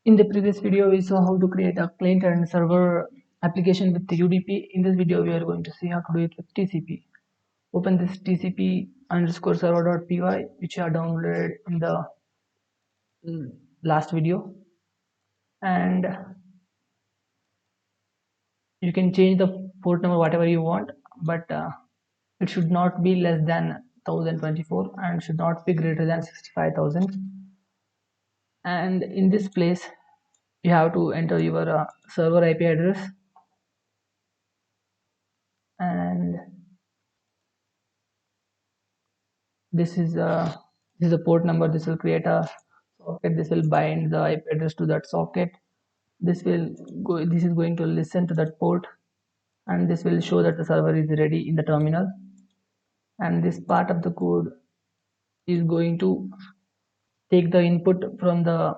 In the previous video, we saw how to create a client and server application with the UDP. In this video, we are going to see how to do it with TCP. Open this TCP underscore server.py, which I downloaded in the last video, and you can change the port number whatever you want, but it should not be less than 1024 and should not be greater than 65,000. And in this place, you have to enter your server IP address, and this is a port number. This will create a socket. This will bind the IP address to that socket. This is going to listen to that port, and this will show that the server is ready in the terminal. And this part of the code is going to take the input from the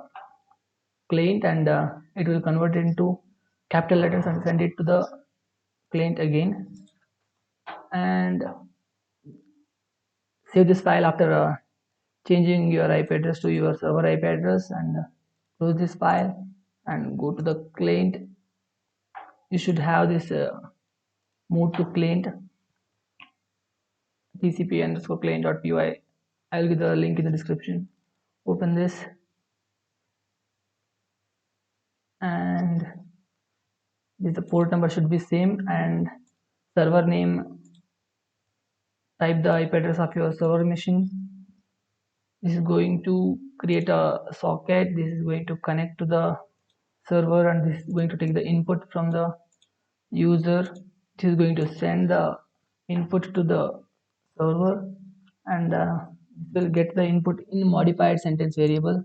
client, and it will convert it into capital letters and send it to the client again. And save this file after changing your IP address to your server IP address, and close this file and go to the client. You should have this move to client TCP underscore client.py. I will give the link in the description. Open this, and the port number should be same, and server name, type the IP address of your server machine. This is going to create a socket. This is going to connect to the server, and this is going to take the input from the user. This is going to send the input to the server, and this will get the input in modified sentence variable,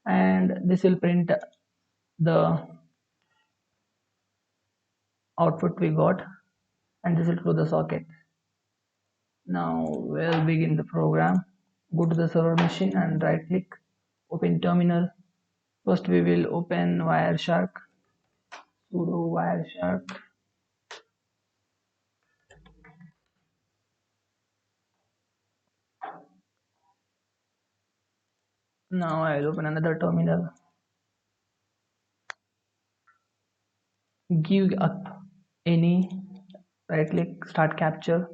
and this will print the output we got, and this will close the socket. Now we'll begin the program. Go to the server machine and right click, open terminal. First we will open Wireshark, sudo Wireshark. Now I will open another terminal. Give any, right click, start capture.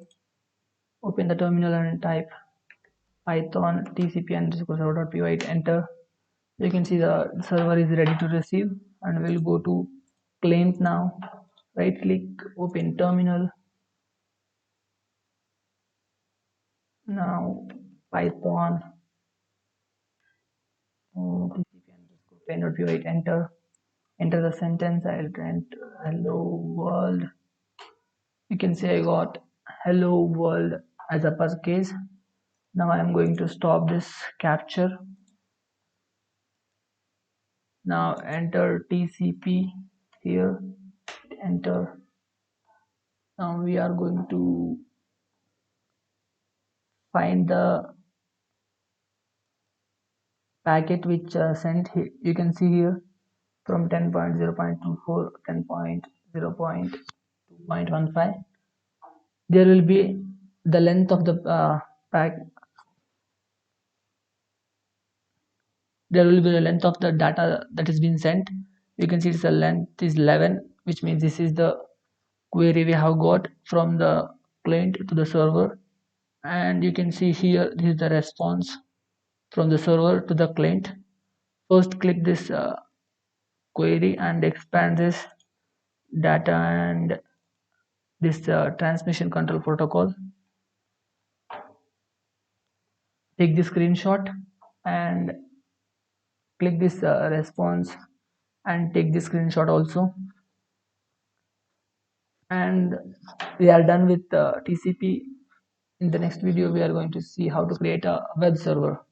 Open the terminal and type python tcp underscore server.py, enter. You can see the server is ready to receive, and we'll go to client now. Right click, open terminal. Now python tcp underscore client.py, enter. Enter the sentence. I'll print hello world. You can see I got hello world as upper case. Now I am going to stop this capture. Now enter TCP here, enter. Now we are going to find the packet which sent here. You can see here from 10.0.24 10.0.2.15. there will be the length of the pack. There will be the length of the data that has been sent. You can see the length is 11, which means this is the query we have got from the client to the server. And you can see here, this is the response from the server to the client. First click this query and expand this data and this transmission control protocol. Take the screenshot and click this response and take the screenshot also. And we are done with TCP. In the next video we are going to see how to create a web server.